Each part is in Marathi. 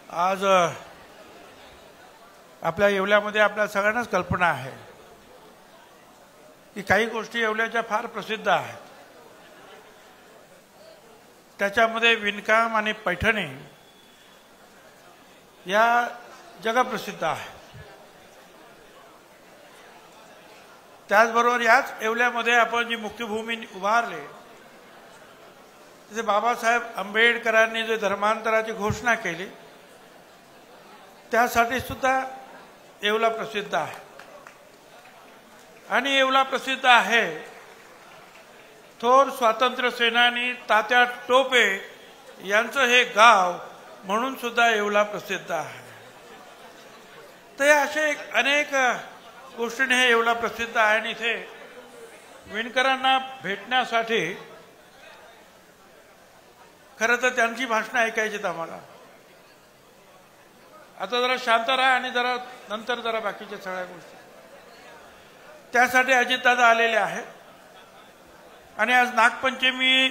आज आपल्या येवल्यामध्ये आपल्या सगळ्यांनाच कल्पना आहे की काही गोष्टी येवल्याच्या फार प्रसिद्ध आहेत. त्याच्यामध्ये विणकाम आणि पैठणी या जगप्रसिद्ध आहे. त्याचबरोबर याच येवल्यामध्ये आपण जी मुक्तिभूमी उभारली, तिथे बाबासाहेब आंबेडकरांनी जे धर्मांतराची घोषणा केली त्यासाठी सुद्धा येवला प्रसिद्ध आहे. आणि येवला प्रसिद्ध आहे थोर स्वातंत्र्य सेनानी तात्या टोपे यांचं हे गाव म्हणून सुद्धा येवला प्रसिद्ध आहे. तर असे अनेक गोष्टीने हे येवला प्रसिद्ध आहे. आणि इथे विणकरांना भेटण्यासाठी खरं तर त्यांची भाषणं ऐकायचीत आम्हाला. आता जरा शांत राहा आणि जरा नंतर जरा बाकीच्या सगळ्या गोष्टी. त्यासाठी अजितदादा आलेले आहेत. आणि आज नागपंचमी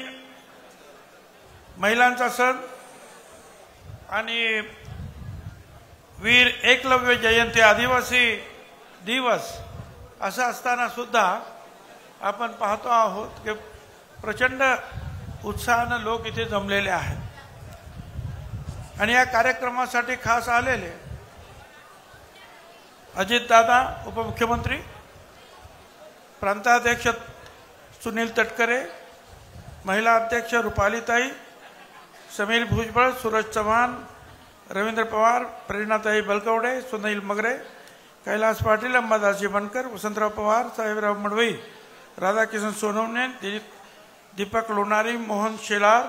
महिलांचा सण आणि वीर एकलव्य जयंती आदिवासी दिवस असं असताना सुद्धा आपण पाहतो आहोत की प्रचंड उत्साहानं लोक इथे जमलेले आहेत. आणि या कार्यक्रमासाठी खास आलेले अजितदादा उपमुख्यमंत्री, प्रांताध्यक्ष सुनील तटकरे, महिला अध्यक्ष रुपालीताई, समीर भुजबळ, सूरज चव्हाण, रवींद्र पवार, प्रेरणाताई बलकवडे, सुनील मगरे, कैलास पाटील, अंबादासजी बनकर, वसंतराव पवार, साहेबराव मडवई, राधाकिशन सोनवणे, दीपक लोणारी, मोहन शेलार,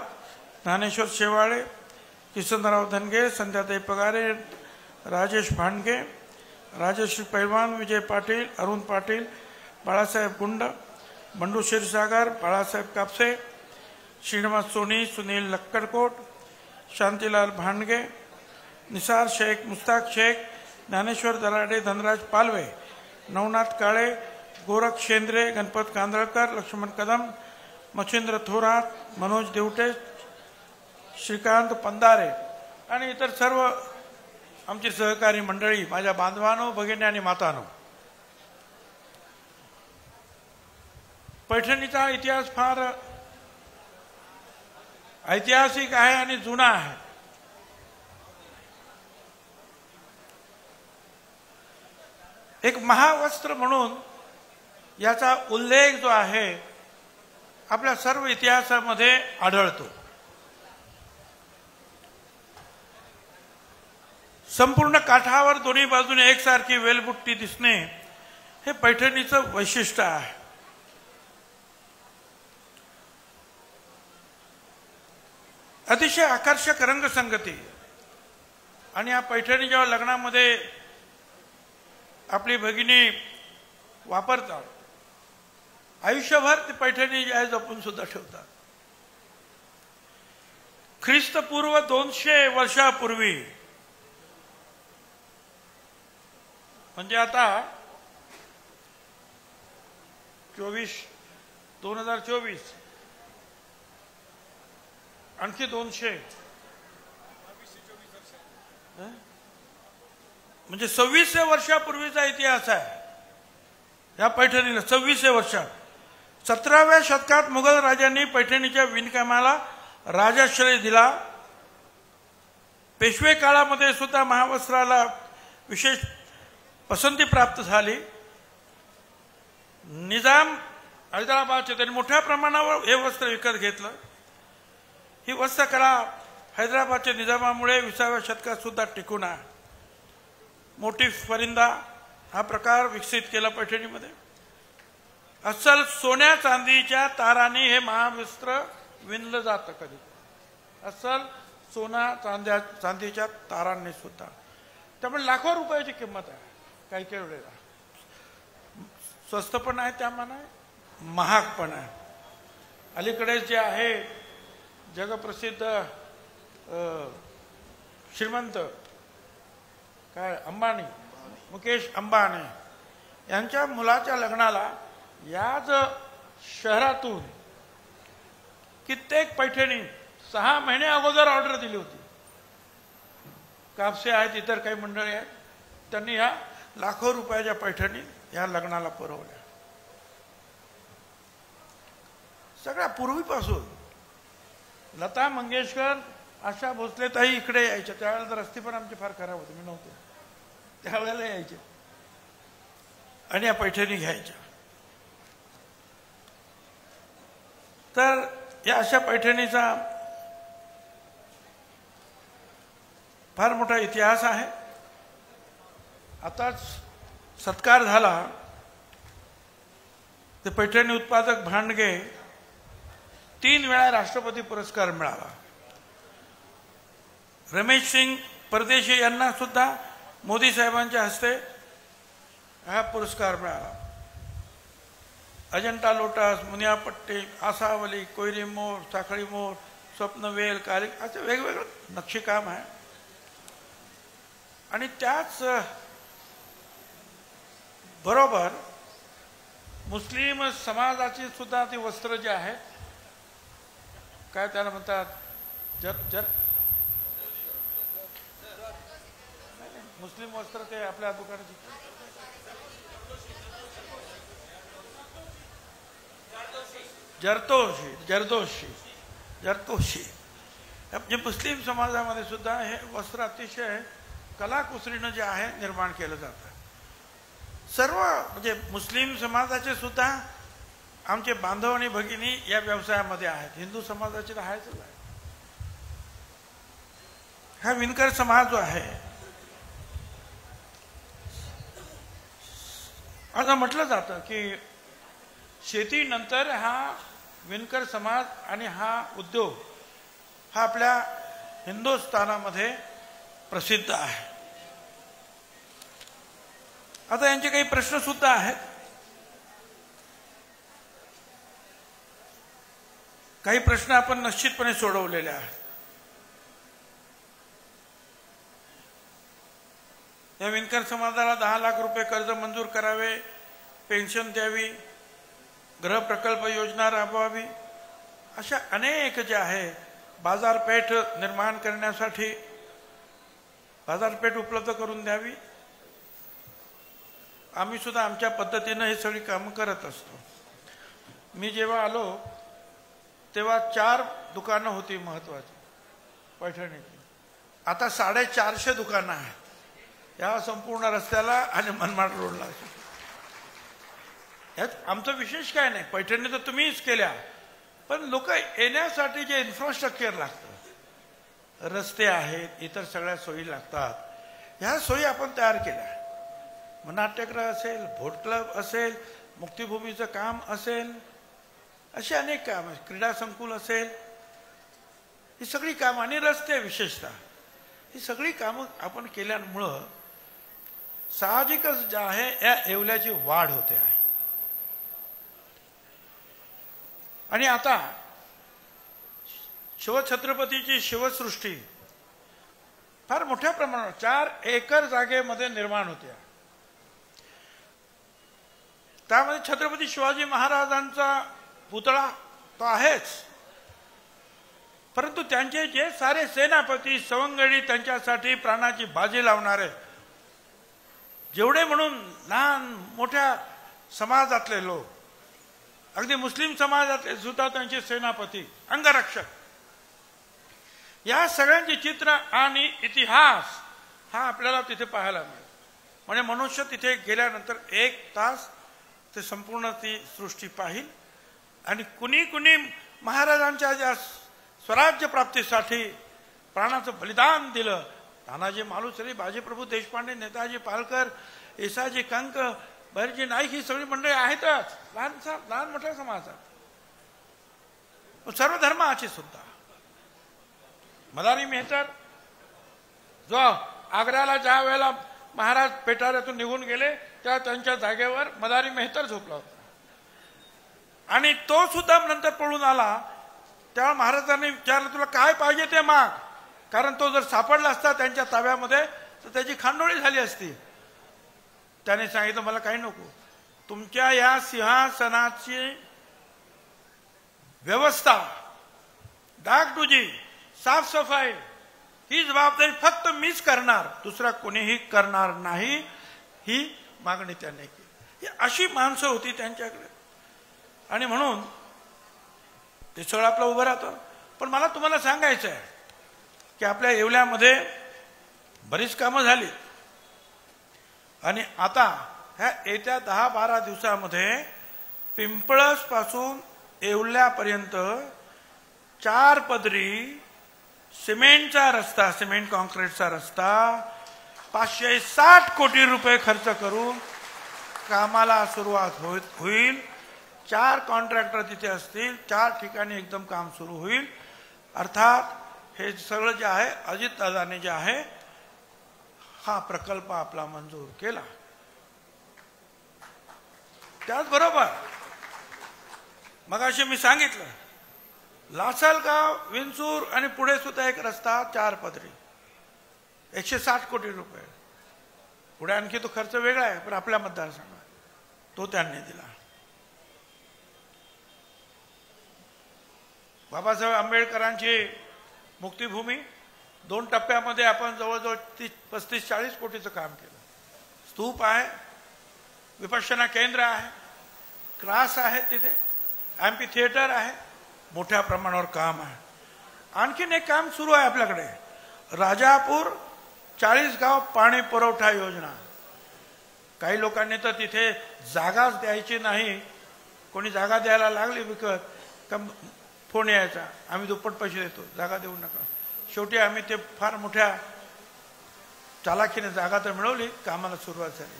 ज्ञानेश्वर शेवाळे, किसनराव धनगे, संध्याताई पगारे, राजेश भांडगे, राजेश्री पैलवान, विजय पाटील, अरुण पाटील, बाळासाहेब गुंड, बंडू क्षीरसागर, बाळासाहेब कापसे, श्रीनिवास सोनी, सुनील लक्कडकोट, शांतीलाल भांडगे, निसार शेख, मुस्ताक शेख, ज्ञानेश्वर दराडे, धनराज पालवे, नवनाथ काळे, गोरख शेंद्रे, गणपत कांदळकर, लक्ष्मण कदम, मच्छिंद्र थोरात, मनोज देवटे, श्रीकांत पंधारे आणि इतर सर्व आमची सहकारी मंडळी, माझ्या बांधवांनो, भगिनी आणि मातांनो. पैठणीचा इतिहास फार ऐतिहासिक आहे आणि जुना आहे. एक महावस्त्र म्हणून याचा उल्लेख जो आहे आपल्या सर्व इतिहासामध्ये आढळतो. संपूर्ण काठावर दोन्ही बाजूने एकसारखी वेलबुट्टी दिसणे हे पैठणीचं वैशिष्ट्य आहे. अतिशय आकर्षक रंगसंगती. आणि या पैठणी जेव्हा लग्नामध्ये आपली भगिनी वापरतात, आयुष्यभर ती पैठणी जी आहे जपून सुद्धा ठेवतात. ख्रिस्तपूर्व 200 वर्षापूर्वी, म्हणजे आता 2024 आणखी 200 म्हणजे 26 वर्षापूर्वीचा इतिहास आहे या पैठणीला. 26 वर्षात 17व्या शतकात मुघल राजांनी पैठणीच्या विणकामाला राजाश्रय दिला. पेशवे काळामध्ये सुद्धा महावस्त्राला विशेष पसंती प्राप्त झाली. निजाम हैदराबादचे त्यांनी मोठ्या प्रमाणावर हे वस्त्र विकत घेतलं. ही वस्त्रकला हैदराबादच्या निजामामुळे 20व्या शतकात सुद्धा टिकून आहे. मोटिफ परिंदा हा प्रकार विकसित केला पैठणीमध्ये. अस्सल सोन्या चांदीच्या तारांनी हे महावस्त्र विणलं जातं. कधी अस्सल सोना चांदीच्या तारांनी सुद्धा. त्यामुळे लाखो रुपयाची किंमत आहे. काही काही वेळेला स्वस्त पण आहे, त्या मानाने महाग पण आहे. अलीकडेच जे आहे जगप्रसिद्ध श्रीमंत काय अंबानी, मुकेश अंबानी यांच्या मुलाच्या लग्नाला याच शहरातून कित्येक पैठणी 6 महिने अगोदर ऑर्डर दिली होती. कापसे आहेत, इतर काही मंडळी आहेत, त्यांनी ह्या लाखो रुपयाच्या पैठणी ह्या लग्नाला पुरवल्या. सगळ्या पूर्वीपासून लता मंगेशकर, आशा भोसले ताई इकडे यायच्या. त्यावेळेला तर रस्ते पण आमचे फार खराब होते, मी नव्हतो त्यावेळेला यायचे आणि या पैठणी घ्यायच्या. तर या अशा पैठणीचा फार मोठा इतिहास आहे. आताच सत्कार झाला ते पैठणी उत्पादक भांडगे 3 वेळा राष्ट्रपती पुरस्कार मिळाला. रमेश सिंग परदेशी यांना सुद्धा मोदी साहेबांच्या हस्ते हा पुरस्कार मिळाला. अजंता लोटस, मुनिया पट्टी, आसावली, कोयरी मोर, साखळी मोर, स्वप्नवेल, काली असे वेगवेगळं नक्षीकाम आहे. आणि त्याच बरोबर मुस्लिम समाजाची सुद्धा ती वस्त्र जे आहेत, काय त्याला म्हणतात, मुस्लिम वस्त्र ते आपल्या दुकानाची जरदोशी म्हणजे मुस्लिम समाजामध्ये सुद्धा हे वस्त्र अतिशय कलाकुसरीनं जे आहे निर्माण केलं जातं. सर्व म्हणजे मुस्लिम समाजाचे सुद्धा आमचे बांधव आणि भगिनी या व्यवसायामध्ये आहेत. हिंदू समाजाचे तर आहेच आहे. हा विणकर समाज जो आहे, असं म्हटलं जातं की शेतीनंतर हा विणकर समाज आणि हा उद्योग हा आपल्या हिंदुस्थानामध्ये प्रसिद्ध आहे. आता यांचे काही प्रश्न सुद्धा आहेत. काही प्रश्न आपण निश्चितपणे सोडवलेले आहेत. या विणकर समाजाला 10 लाख रुपये कर्ज मंजूर करावे, पेन्शन द्यावी, गृह प्रकल्प योजना राबवावी, अशा अनेक जे आहे, बाजारपेठ निर्माण करण्यासाठी बाजारपेठ उपलब्ध करून द्यावी. आम्ही सुद्धा आमच्या पद्धतीनं हे सगळी कामं करत असतो. मी जेव्हा आलो तेव्हा 4 दुकानं होती महत्वाची पैठणीची. आता 450 दुकानं आहेत या संपूर्ण रस्त्याला आणि मनमाड रोडला. यात आमचं विशेष काय नाही, पैठणी तर तुम्हीच केल्या, पण लोक येण्यासाठी जे इन्फ्रास्ट्रक्चर लागतं, रस्ते आहेत, इतर सगळ्या सोयी लागतात, ह्या सोयी आपण तयार केल्या. मग नाट्यगृह असेल, बोट क्लब असेल, मुक्तिभूमीचं काम असेल, अशी अनेक काम, क्रीडा संकुल असेल, ही सगळी कामं आणि रस्ते विशेषतः ही सगळी कामं आपण केल्यामुळं साहजिकच जे आहे या येवल्याची वाढ होते आहे. आणि आता शिवछत्रपतीची शिवसृष्टी फार मोठ्या प्रमाणावर 4 एकर जागेमध्ये निर्माण होते. त्यामध्ये छत्रपती शिवाजी महाराजांचा पुतळा तो आहेच, परंतु त्यांचे जे सारे सेनापती, सवंगडी, त्यांच्यासाठी प्राणाची बाजी लावणारे जेवढे म्हणून लहान मोठ्या समाजातले लोक, अगदी मुस्लिम समाजातले सुद्धा त्यांचे सेनापती, अंगरक्षक, या सगळ्यांचे चित्र आणि इतिहास हा आपल्याला तिथे पाहायला मिळेल. म्हणजे मनुष्य तिथे गेल्यानंतर 1 तास ते संपूर्ण ती सृष्टी पाहिल. आणि कुणी कुणी महाराजांच्या ज्या स्वराज्य प्राप्तीसाठी प्राणाचं बलिदान दिलं, तानाजी मालुसरे, बाजीप्रभू देशपांडे, नेताजी पालकर, येसाजी कंक, बहिर्जी नाईक, ही सगळी मंडळी आहेतच लहान मोठ्या समाजात, सर्व धर्माची सुद्धा. मदारी मेहतर जो आग्र्याला ज्या वेळेला महाराज पेटाऱ्यातून निघून गेले तेव्हा त्यांच्या जागेवर मदारी मेहतर झोपला होता. आणि तो सुद्धा नंतर पळून आला. तेव्हा महाराजांनी विचारलं, तुला काय पाहिजे ते माग, कारण तो जर सापडला असता त्यांच्या ताब्यामध्ये तर त्याची खांडोळी झाली असती. त्याने सांगितलं, मला काही नको, तुमच्या या सिंहासनाची व्यवस्था, डागडुजी, साफसफाई ही जबाबदारी फक्त मीच करणार, दुसरा कोणीही करणार नाही, ही मागणी त्यांनी केली. ही अशी माणसं होती त्यांच्याकडे, आणि म्हणून ते सगळं आपलं उभं राहतं. पण मला तुम्हाला सांगायचं आहे की आपल्या येवल्यामध्ये बरीच कामं झाली, आणि आता ह्या येत्या 10-12 दिवसामध्ये पिंपळस पासून येवल्यापर्यंत 4 पदरी सिमेंटचा रस्ता, सिमेंट कॉन्क्रीटचा रस्ता 560 कोटी रुपये खर्च करून कामाला सुरुवात होईल. 4 कॉन्ट्रॅक्टर तिथे असतील, 4 ठिकाणी एकदम काम सुरू होईल. अर्थात हे सगळं जे आहे अजितदादाने जे आहे हा प्रकल्प आपला मंजूर केला. त्याचबरोबर मगाशी मी सांगितलं लासलगाव, विंचूर आणि पुढे सुद्धा एक रस्ता 4 पदरी 160 कोटी रुपये. पुढे आणखी तो खर्च वेगळा आहे, पण आपल्या मतदारसंघात तो त्यांनी दिला. बाबासाहेब आंबेडकरांची मुक्तिभूमी 2 टप्प्यामध्ये आपण जवळजवळ 35-40 कोटीचं काम केलं. स्तूप आहे, विपश्यना केंद्र आहे, क्लास आहे, तिथे एम्पी थिएटर आहे, मोठ्या प्रमाणावर काम आहे. आणखीन एक काम सुरू आहे आपल्याकडे, राजापूर 40 गाव पाणी पुरवठा योजना. काही लोकांनी तर तिथे जागाच द्यायची नाही, कोणी जागा द्यायला लागली विकत का फोन यायचा, आम्ही दुप्पट पैसे देतो, जागा देऊ नका. शेवटी आम्ही ते फार मोठ्या चालाखीने जागा तर मिळवली, कामाला सुरुवात झाली,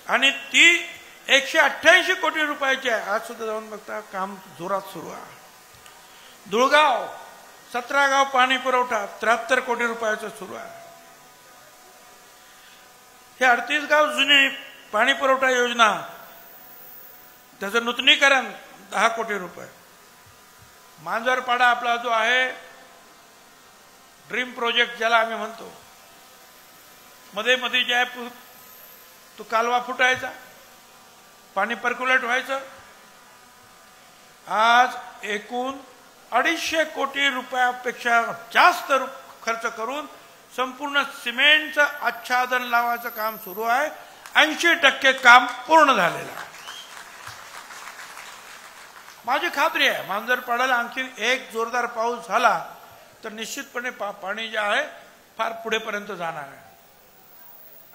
आणि ती 188 कोटी रुपयाची आहे. आज सुद्धा जाऊन बघता काम जोरात सुरू आहे. धुळगाव 17 गाव पाणी पुरवठा 73 कोटी रुपयाचं सुरू आहे. हे 38 गाव जुनी पाणी पुरवठा योजना, त्याचं नूतनीकरण 10 कोटी रुपये. मांजरपाडा आपला जो आहे ड्रीम प्रोजेक्ट ज्याला आम्ही म्हणतो, मध्ये मध्ये जे आहे तो कालवा फुटायचा, पाणी पर्क्युलेट व्हायचं. आज एकूण 250 कोटी रुपयापेक्षा जास्त खर्च करून संपूर्ण सिमेंटचं आच्छादन लावायचं काम सुरू आहे. 80% काम पूर्ण झालेलं आहे. माझी खात्री आहे मांजरपाड्याला आणखी एक जोरदार पाऊस झाला तर निश्चितपणे पाणी जे आहे फार पुढेपर्यंत जाणार आहे,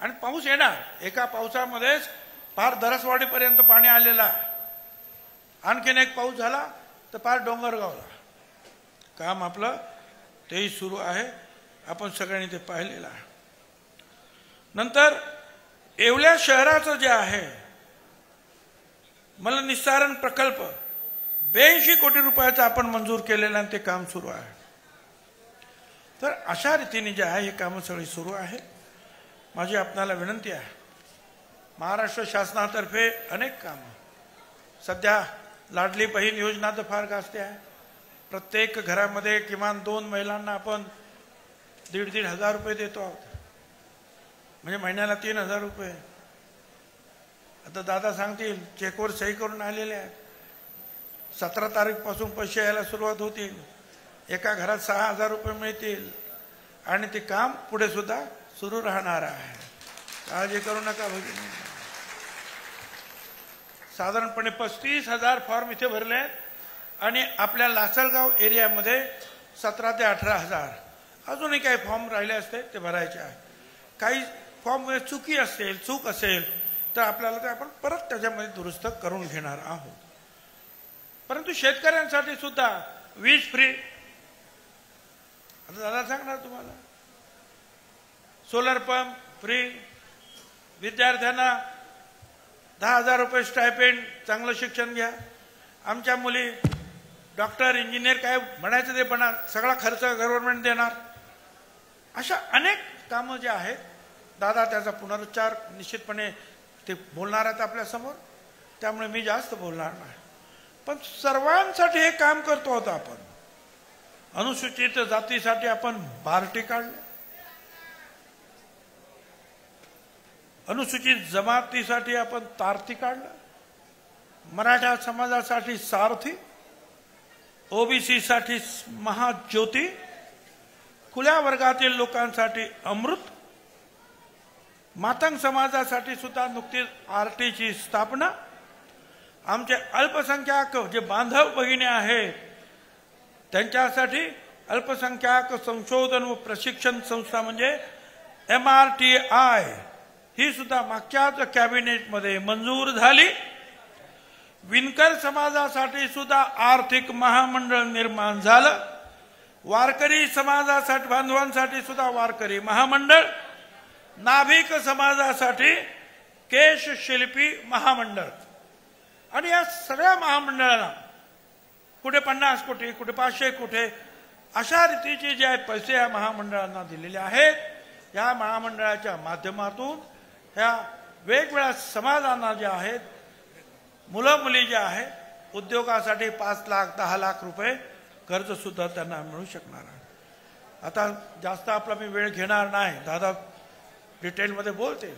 आणि पाऊस येणार. एका पावसामध्येच फार दरसवाडीपर्यंत पाणी आलेलं आहे. आणखीन एक पाऊस झाला तर फार डोंगरगावला काम आपलं तेही सुरू आहे. आपण सगळ्यांनी ते पाहिलेलं आहे. नंतर येवल्या शहराचं जे आहे मलनिस्सारण प्रकल्प 82 कोटी रुपयाचा आपण मंजूर केलेला, आणि ते काम सुरू आहे. तर अशा रीतीने जे आहे हे कामं सगळी सुरू आहे. माझी आपणाला विनंती आहे, महाराष्ट्र शासनातर्फे अनेक कामं, सध्या लाडली बहीण योजना तर फार गाजते आहे. प्रत्येक घरामध्ये किमान 2 महिलांना आपण 1,500 रुपये देतो आहोत, म्हणजे महिन्याला 3,000 रुपये. आता दादा सांगतील चेकवर सही करून आलेले आहेत. 17 तारीखपासून पैसे यायला सुरुवात होतील. एका घरात 6,000 रुपये मिळतील, आणि ते काम पुढे सुद्धा सुरू राहणार आहे. काळजी करू नका भगिनी. साधारणपणे 35,000 फॉर्म इथे भरले आहेत, आणि आपल्या लासलगाव एरियामध्ये 17,000 ते 18,000 अजूनही काही फॉर्म राहिले असते ते भरायचे आहे. काही फॉर्म चूक असेल तर आपल्याला ते आपण परत त्याच्यामध्ये दुरुस्त करून घेणार आहोत. परंतु शेतकऱ्यांसाठी सुद्धा वीज फ्री, आता दादा सांगणार तुम्हाला, सोलर पंप फ्री, विद्यार्थ्यांना 10,000 रुपये स्टायपेंड, चांगलं शिक्षण घ्या. आमच्या मुली डॉक्टर, इंजिनियर काय म्हणायचं ते बना, सगळा खर्च गव्हर्नमेंट देणार. अशा अनेक कामं जे आहेत दादा त्याचा पुनरुच्चार निश्चितपणे ते बोलणार आहेत आपल्या समोर, त्यामुळे मी जास्त बोलणार नाही. पण सर्वांसाठी हे काम करतो आहोत आपण. अनुसूचित जातीसाठी आपण बार्टी काढले, अनुसूचित जमातीसाठी आपण तारती काढलं, मराठा समाजासाठी सारथी, ओबीसी साठी महाज्योती, खुल्या वर्गातील लोकांसाठी अमृत, मातंग समाजासाठी सुद्धा नुकतीच आरटीची स्थापना, आमचे अल्पसंख्याक जे बांधव भगिनी आहेत त्यांच्यासाठी अल्पसंख्याक संशोधन व प्रशिक्षण संस्था म्हणजे MRTI ही सुद्धा मागच्याच कॅबिनेटमध्ये मंजूर झाली। विणकर समाजासाठी सुद्धा आर्थिक महामंडळ निर्माण झालं। वारकरी समाजासाठी बांधवांसाठी सुद्धा वारकरी महामंडळ, नाभिक समाजासाठी केश शिल्पी महामंडळ आणि या सगळ्या महामंडळाला कुठे 50 कोटी, कुठे 500 कोटी अशा रीतीचे जे पैसे या महामंडळांना दिलेले आहेत, या महामंडळाच्या माध्यमातून ह्या वेगवेगळ्या समाजांना जे आहेत, मुलं मुली जे आहेत, उद्योगासाठी 5 लाख 10 लाख रुपये कर्ज सुद्धा त्यांना मिळू शकणार आहे। आता जास्त आपला मी वेळ घेणार नाही, दादा डिटेलमध्ये बोलते।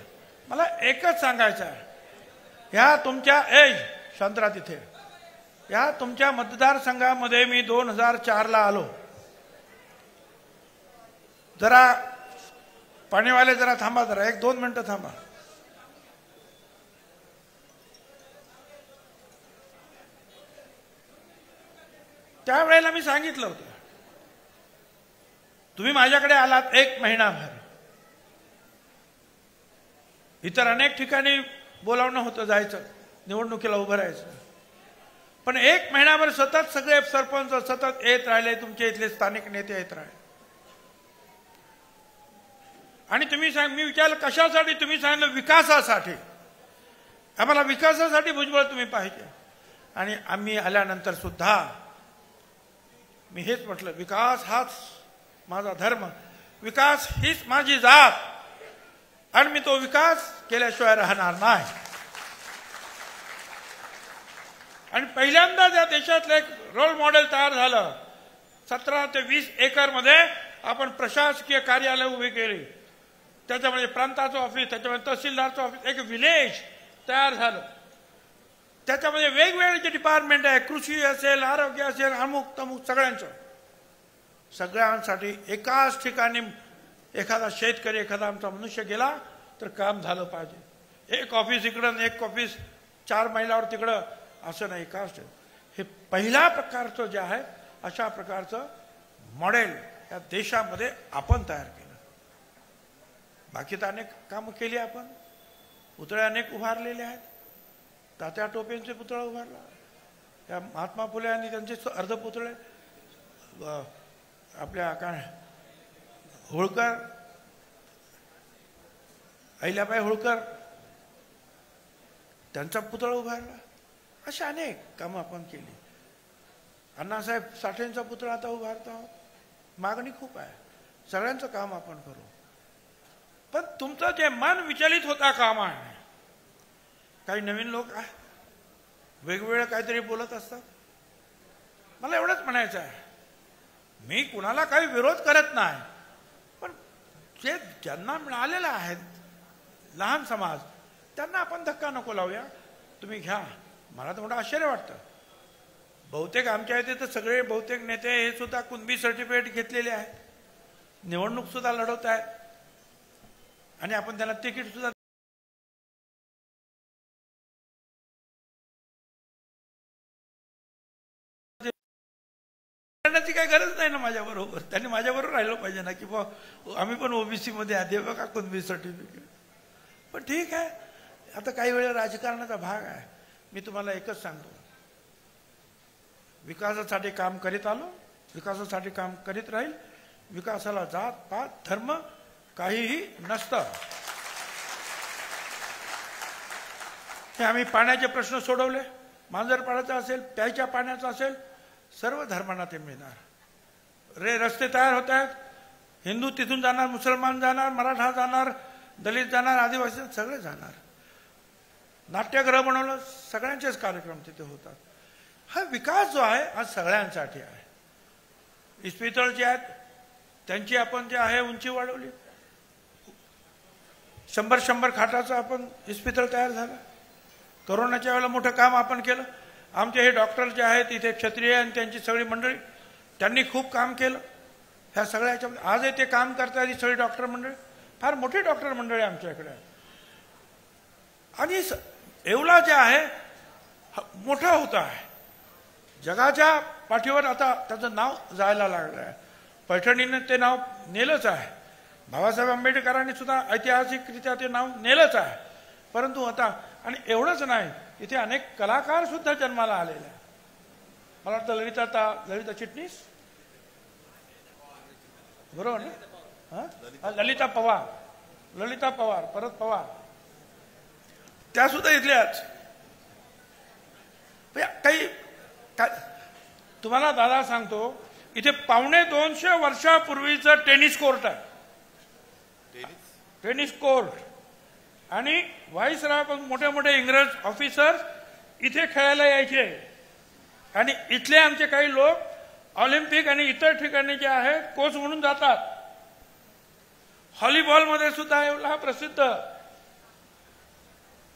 मला एकच सांगायचं आहे, ह्या तुमच्या शांतरा तिथे या तुमच्या मतदारसंघामध्ये मी 2004 ला आलो। जरा पाणीवाले जरा थांबा, जरा 1-2 मिनिटं थांबा। त्यावेळेला मी सांगितलं होतं, तुम्ही माझ्याकडे आलात 1 महिनाभर, इतर अनेक ठिकाणी बोलावणं होतं, जायचं निवडणुकीला उभं राहायचं, पण 1 महिनाभर सतत सगळे सरपंच सतत येत राहिले, तुमचे इथले स्थानिक नेते येत राहिले आणि तुम्ही मी विचारलं कशासाठी, तुम्ही सांगितलं विकासासाठी, आम्हाला विकासासाठी भुजबळ तुम्ही पाहिजे। आणि आम्ही आल्यानंतर सुद्धा मी हेच म्हटलं, विकास हाच माझा धर्म, विकास हीच माझी जात आणि मी तो विकास केल्याशिवाय राहणार नाही। आणि पहिल्यांदा या देशातलं एक रोल मॉडेल तयार झालं। 17 ते 20 एकर मध्ये आपण प्रशासकीय कार्यालय उभी केली, त्याच्यामध्ये प्रांताचं ऑफिस, त्याच्यामध्ये तहसीलदारचं ऑफिस, एक विलेज तयार झालं, त्याच्यामध्ये वेगवेगळे जे डिपार्टमेंट आहे, कृषी असेल, आरोग्य असेल, अमुक तमुक सगळ्यांसाठी एकाच ठिकाणी एखादा शेतकरी, एखादा आमचा मनुष्य गेला तर काम झालं पाहिजे। एक ऑफिस इकडं, एक ऑफिस 4 मैलावर तिकडं असं नाही, एकाच हे पहिल्या प्रकारचं जे आहे अशा प्रकारचं मॉडेल या देशामध्ये आपण तयार केलं। बाकी तर अनेक कामं केली आपण, पुतळे अनेक उभारलेले आहेत, तात्या टोपेंचे पुतळा उभारला, त्या महात्मा फुले आणि त्यांचे अर्धपुतळे, आपल्या काय होळकर, अहिल्याबाई होळकर त्यांचा पुतळा उभारला, अशा अनेक कामं आपण केली। अण्णासाहेब साठेंचा पुतळा आता उभारत आहोत, मागणी खूप आहे, सगळ्यांचं काम आपण करू, पण तुमचं जे मन विचलित होता कामा आहे। काही नवीन लोक वेगवेगळं काहीतरी बोलत असतात, मला एवढंच म्हणायचं आहे, मी कुणाला काही विरोध करत नाही, पण जे ज्यांना मिळालेलं आहे लहान समाज, त्यांना आपण धक्का नको लावूया, तुम्ही घ्या। मला तर मोठं आश्चर्य वाटतं, बहुतेक आमच्या इथे तर सगळे बहुतेक नेते हे सुद्धा कुणबी सर्टिफिकेट घेतलेले आहेत, निवडणूक सुद्धा लढवत आहेत आणि आपण त्यांना तिकीट सुद्धा करण्याची काही गरज नाही ना माझ्याबरोबर, त्यांनी माझ्याबरोबर राहिलं पाहिजे ना, की आम्ही पण ओबीसी मध्ये आहे, बघा कुणबी सर्टिफिकेट। पण ठीक आहे, आता काही वेळा राजकारणाचा भाग आहे। मी तुम्हाला एकच सांगतो, विकासासाठी काम करीत आलो, विकासासाठी काम करीत राहील, विकासाला जात पात धर्म काहीही नसतं। हे आम्ही पाण्याचे प्रश्न सोडवले, मांजरपाडाचा असेल, प्यायच्या पाण्याचा असेल, सर्व धर्मांना ते मिळणार। रस्ते तयार होत आहेत, हिंदू तिथून जाणार, मुसलमान जाणार, मराठा जाणार, दलित जाणार, आदिवासी सगळे जाणार। नाट्यगृह बनवलं, सगळ्यांचेच कार्यक्रम तिथे होतात। हा विकास जो आहे आज सगळ्यांसाठी आहे। इस्पितळ जे आहेत त्यांची आपण जे आहे उंची वाढवली, 100 खाटाचं आपण इस्पितळ तयार झालं। कोरोनाच्या वेळेला मोठं काम आपण केलं। आमचे हे डॉक्टर जे आहेत इथे क्षत्रिय आणि त्यांची सगळी मंडळी, त्यांनी खूप काम केलं। ह्या सगळ्याच्या आजही ते काम करतात. ही सगळी डॉक्टर मंडळ फार मोठी डॉक्टर मंडळी आमच्याकडे. आणि येवला जे आहे मोठा होत आहे, जगाच्या पाठीवर आता त्याचं नाव जायला लागलं आहे. पैठणीने ते नाव नेलंच आहे. बाबासाहेब आंबेडकरांनी सुद्धा ऐतिहासिकरित्या ते नाव नेलंच आहे. परंतु आता आणि एवढंच नाही, इथे अनेक कलाकार सुद्धा जन्माला आलेले आहेत. मला वाटतं ललिता चिटणीस बरोबर ना, ललिता पवार परत पवार त्या सुद्धा इथल्याच. काही तुम्हाला दादा सांगतो, इथे 250 वर्षापूर्वीचं टेनिस कोर्ट आहे. टेनिस कोर्ट आणि व्हाईसराय पण मोठे मोठे इंग्रज ऑफिसर्स इथे खेळायला यायचे. आणि इथले आमचे काही लोक ऑलिम्पिक आणि इतर ठिकाणी जे आहे कोच म्हणून जातात. व्हॉलीबॉलमध्ये सुद्धा एवढा प्रसिद्ध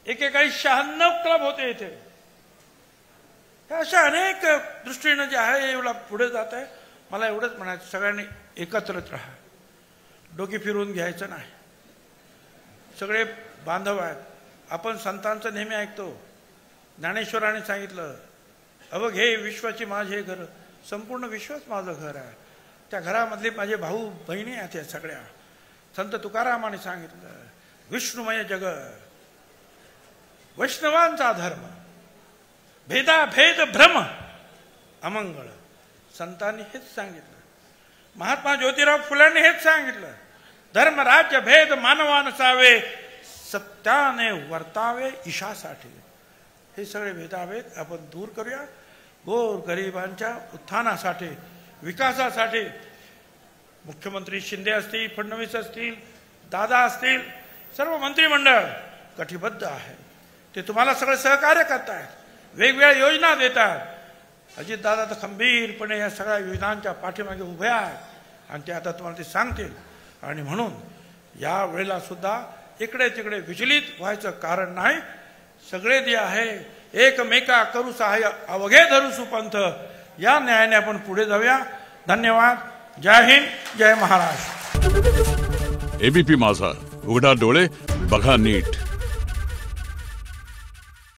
एकेकाळी 96 क्लब होते इथे. अशा अनेक दृष्टीनं जे आहे एवढा पुढे जात आहे. मला एवढंच म्हणायचं, सगळ्यांनी एकत्रच राहा, डोकी फिरवून घ्यायचं नाही. सगळे बांधव आहेत. आपण संतांचं नेहमी ऐकतो. ज्ञानेश्वरांनी सांगितलं, अवघ हे विश्वाची माझे घर, संपूर्ण विश्वच माझं घर आहे. त्या घरामधले माझे भाऊ बहिणी आहेत त्या सगळ्या. संत तुकारामाने सांगितलं, विष्णुमय जगत वैष्णवांचा धर्म, भेदाभेद भ्रम अमंगळ. संतांनी हेच सांगितलं. महात्मा ज्योतिराव फुल्यांनी हेच सांगितलं, धर्म राज्य भेद मानवा नसावे, सत्याने वर्तावे ईशासाठी. हे सगळे भेदाभेद आपण दूर करूया. गोर गरिबांच्या उत्थानासाठी, विकासासाठी मुख्यमंत्री शिंदे असतील, फडणवीस असतील, दादा असतील, सर्व मंत्रिमंडळ कटिबद्ध आहे. ते तुम्हाला सगळे सहकार्य करतायत, वेगवेगळ्या योजना देतात. अजितदादा तर खंबीरपणे या सगळ्या योजनांच्या पाठीमागे उभे आहेत आणि ते आता तुम्हाला ते सांगतील. आणि म्हणून या वेळेला सुद्धा इकडे तिकडे विचलित व्हायचं कारण नाही. सगळे जे आहे एकमेका करू सहाय्य अवघे धरू सुपंथ, या न्यायाने आपण पुढे जाऊया. धन्यवाद. जय हिंद, जय महाराष्ट्र. एबीपी माझा, उघडा डोळे बघा नीट.